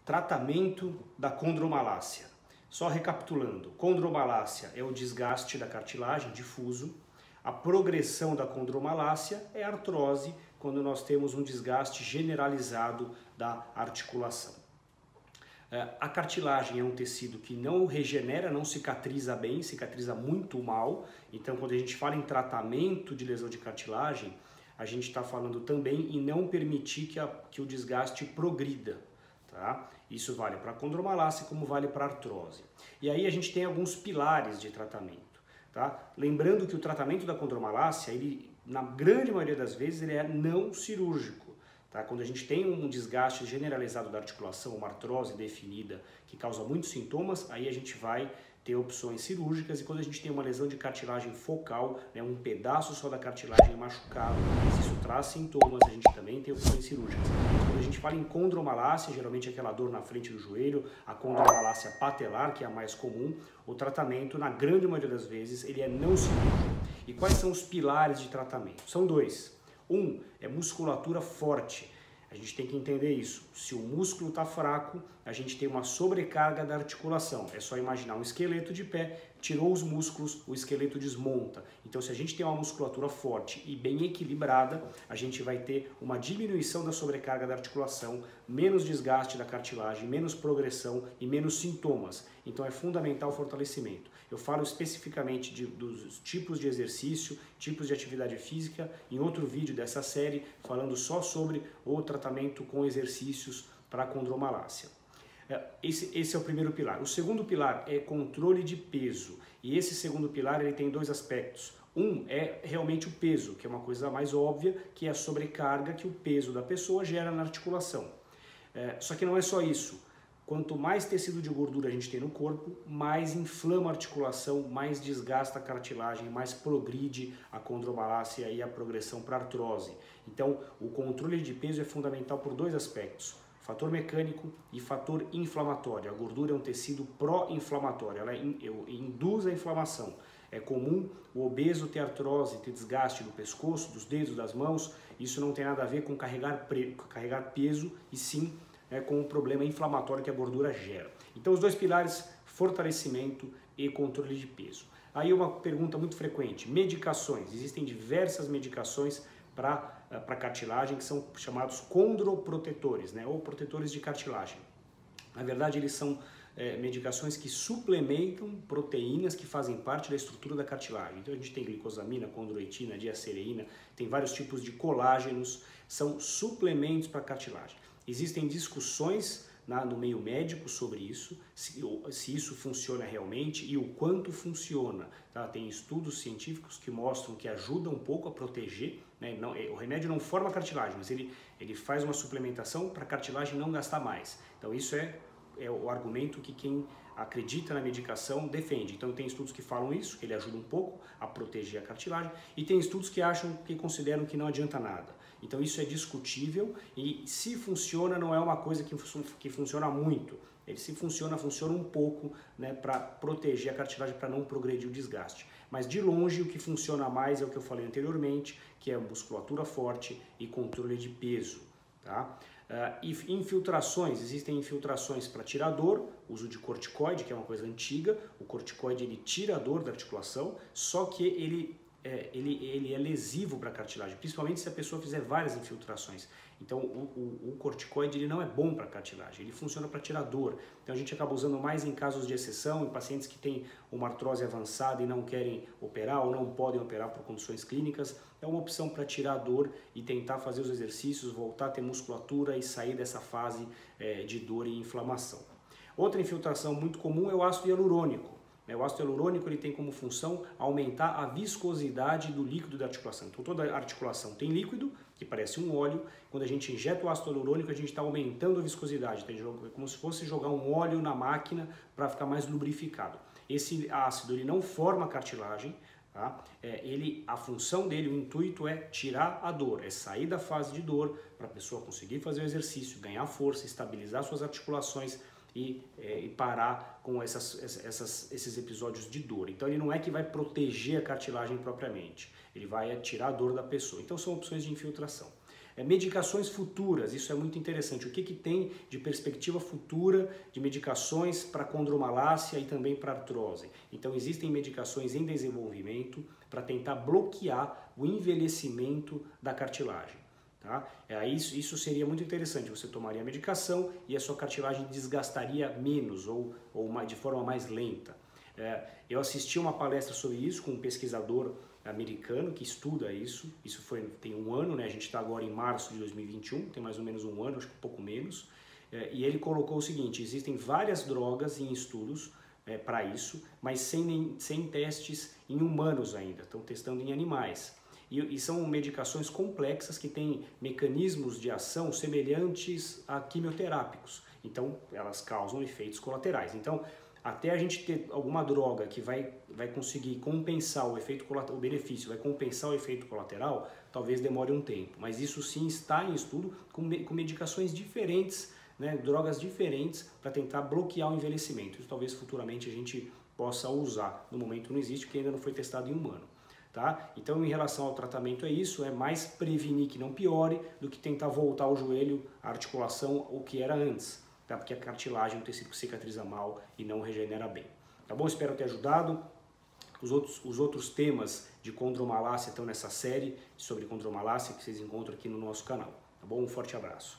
Tratamento da condromalácia. Só recapitulando, condromalácia é o desgaste da cartilagem difuso, a progressão da condromalácia é a artrose, quando nós temos um desgaste generalizado da articulação. A cartilagem é um tecido que não regenera, não cicatriza bem, cicatriza muito mal. Então, quando a gente fala em tratamento de lesão de cartilagem, a gente está falando também em não permitir que o desgaste progrida. Tá? Isso vale para a condromalácia como vale para a artrose. E aí a gente tem alguns pilares de tratamento. Tá? Lembrando que o tratamento da condromalácia, ele, na grande maioria das vezes, ele é não cirúrgico. Tá? Quando a gente tem um desgaste generalizado da articulação, uma artrose definida que causa muitos sintomas, aí a gente vai ter opções cirúrgicas. E quando a gente tem uma lesão de cartilagem focal, né, um pedaço só da cartilagem machucado, se isso traz sintomas, a gente também tem opções cirúrgicas. Quando a gente fala em condromalácia, geralmente é aquela dor na frente do joelho, a condromalácia patelar, que é a mais comum, o tratamento, na grande maioria das vezes, ele é não cirúrgico. E quais são os pilares de tratamento? São dois. Um é musculatura forte. A gente tem que entender isso. Se o músculo está fraco, a gente tem uma sobrecarga da articulação. É só imaginar um esqueleto de pé, tirou os músculos, o esqueleto desmonta. Então, se a gente tem uma musculatura forte e bem equilibrada, a gente vai ter uma diminuição da sobrecarga da articulação, menos desgaste da cartilagem, menos progressão e menos sintomas. Então, é fundamental o fortalecimento. Eu falo especificamente dos tipos de exercício, tipos de atividade física, em outro vídeo dessa série, falando só sobre o tratamento com exercícios para a condromalácia. Esse é o primeiro pilar. O segundo pilar é controle de peso. E esse segundo pilar ele tem dois aspectos. Um é realmente o peso, que é uma coisa mais óbvia, que é a sobrecarga que o peso da pessoa gera na articulação. Só que não é só isso. Quanto mais tecido de gordura a gente tem no corpo, mais inflama a articulação, mais desgasta a cartilagem, mais progride a condromalácia e a progressão para a artrose. Então, o controle de peso é fundamental por dois aspectos. Fator mecânico e fator inflamatório. A gordura é um tecido pró-inflamatório, ela induz a inflamação. É comum o obeso ter artrose, ter desgaste do pescoço, dos dedos, das mãos. Isso não tem nada a ver com carregar peso, e sim com o problema inflamatório que a gordura gera. Então, os dois pilares, fortalecimento e controle de peso. Aí uma pergunta muito frequente, medicações. Existem diversas medicações para cartilagem que são chamados condroprotetores, né, ou protetores de cartilagem. Na verdade, eles são medicações que suplementam proteínas que fazem parte da estrutura da cartilagem. Então a gente tem glicosamina, condroitina, diacereína, tem vários tipos de colágenos, são suplementos para cartilagem. Existem discussões no meio médico sobre isso, se isso funciona realmente e o quanto funciona. Tá? Tem estudos científicos que mostram que ajuda um pouco a proteger, né? O remédio não forma cartilagem, mas ele faz uma suplementação para a cartilagem não gastar mais. Então isso é o argumento que quem acredita na medicação defende. Então tem estudos que falam isso, que ele ajuda um pouco a proteger a cartilagem, e tem estudos que consideram que não adianta nada. Então isso é discutível e se funciona não é uma coisa que funciona muito. Ele se funciona um pouco, né, para proteger a cartilagem, para não progredir o desgaste. Mas de longe o que funciona mais é o que eu falei anteriormente, que é musculatura forte e controle de peso. Tá? E infiltrações, existem infiltrações para tirar dor, uso de corticoide, que é uma coisa antiga. O corticoide ele tira a dor da articulação, só que ele é lesivo para a cartilagem, principalmente se a pessoa fizer várias infiltrações. Então o corticoide ele não é bom para a cartilagem, ele funciona para tirar dor. Então a gente acaba usando mais em casos de exceção, em pacientes que têm uma artrose avançada e não querem operar ou não podem operar por condições clínicas. É uma opção para tirar a dor e tentar fazer os exercícios, voltar a ter musculatura e sair dessa fase de dor e inflamação. Outra infiltração muito comum é o ácido hialurônico. O ácido hialurônico ele tem como função aumentar a viscosidade do líquido da articulação. Então toda articulação tem líquido, que parece um óleo. Quando a gente injeta o ácido hialurônico, a gente está aumentando a viscosidade. É como se fosse jogar um óleo na máquina para ficar mais lubrificado. Esse ácido ele não forma cartilagem. Tá? A função dele, o intuito é tirar a dor, é sair da fase de dor para a pessoa conseguir fazer o exercício, ganhar força, estabilizar suas articulações e parar com esses episódios de dor. Então ele não é que vai proteger a cartilagem propriamente, ele vai tirar a dor da pessoa. Então são opções de infiltração. Medicações futuras, isso é muito interessante. O que tem de perspectiva futura de medicações para condromalácia e também para artrose? Então existem medicações em desenvolvimento para tentar bloquear o envelhecimento da cartilagem. Tá? Isso seria muito interessante, você tomaria a medicação e a sua cartilagem desgastaria menos ou de forma mais lenta. Eu assisti uma palestra sobre isso com um pesquisador americano que estuda isso tem um ano, né? A gente está agora em março de 2021, tem mais ou menos um ano, acho que um pouco menos, e ele colocou o seguinte: existem várias drogas em estudos para isso, mas sem testes em humanos ainda, estão testando em animais. E são medicações complexas que têm mecanismos de ação semelhantes a quimioterápicos. Então, elas causam efeitos colaterais. Então, até a gente ter alguma droga que vai conseguir compensar o efeito colateral, o benefício, vai compensar o efeito colateral, talvez demore um tempo. Mas isso sim está em estudo com medicações diferentes, né, drogas diferentes para tentar bloquear o envelhecimento. Isso talvez futuramente a gente possa usar. No momento não existe, porque ainda não foi testado em humano. Tá? Então, em relação ao tratamento é isso, é mais prevenir que não piore do que tentar voltar o joelho, a articulação, o que era antes, tá? Porque a cartilagem é um tecido que cicatriza mal e não regenera bem. Tá bom? Espero ter ajudado. Os outros temas de condromalácia estão nessa série sobre condromalácia que vocês encontram aqui no nosso canal. Tá bom? Um forte abraço.